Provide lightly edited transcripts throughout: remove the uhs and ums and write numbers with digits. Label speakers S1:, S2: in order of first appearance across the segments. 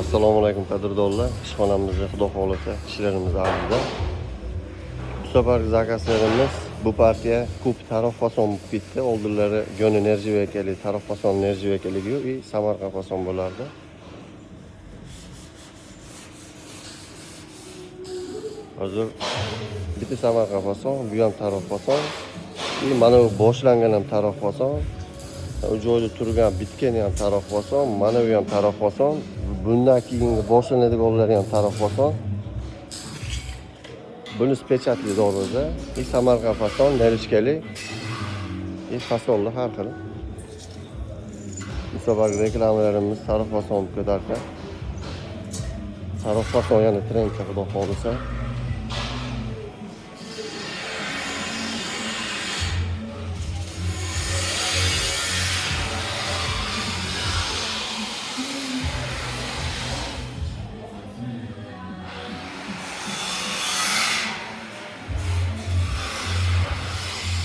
S1: Assalomu alaykum qadrdonlar. Ishxonamizda xudo xohlasa ishlarimiz arzida. Bu safargi zakazlarimiz bu partiya ko'p taraf fason bo'lib ketdi. Oldinlari G'on enerji vakili, taraf fason enerji vakiligi va Samarqand fason bo'lardi. Hozir bitta Samarqand fason, bu ham taraf fason. Mana bu boshlangan ham taraf fason. O joyda turgan bitgan ham taraf fason, mana bu ham taraf fason. Bundan keyingi boshlanadiganlar ham taraf fason. Buni pechatli dorida, Samarqand fason, nerishkali, fasonlar har xil. Bu safargi reklamalarimiz taraf fason ko'tarkan. Taraf fason yana trendga xudo xohlasa.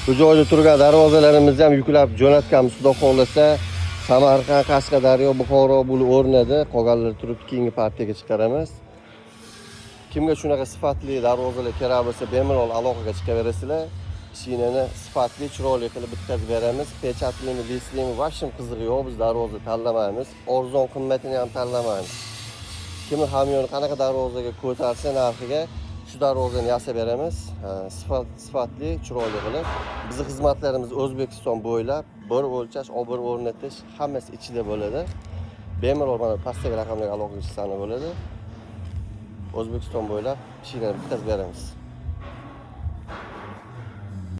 S1: Bu joyda turgan darvozalarimizni ham yuklab jo'natganmiz xudo xohlasa. Samarqand, Qashqadaryo, Buxoro bo'lib o'rnadi. Qolganlar turib keyingi partiyaga chiqaramiz. Kimga shunaqa sifatli darvozalar kerak bo'lsa, bemalol aloqaga chiqaverasizlar. Shinani sifatli, chiroyli qilib bitkazib beramiz. Pechatlimi, lislimi, vashim qizig'i yo'q, biz darvoza tanlamaymiz. Arzon qimmatini ham tanlamaymiz. Kim hamyoni qanaqa darvozaga ko'tarsa narxiga shu darvozani yasab beramiz. Sifatli, chiroyli qilib. Bizning xizmatlarimiz O'zbekiston bo'ylab bir o'lchash, bir o'rnatish hammasi ichida bo'ladi. Bemalol mana pastdagi raqamlarga aloqa qilsangiz bo'ladi. O'zbekiston bo'ylab ishlarni bitkazib beramiz.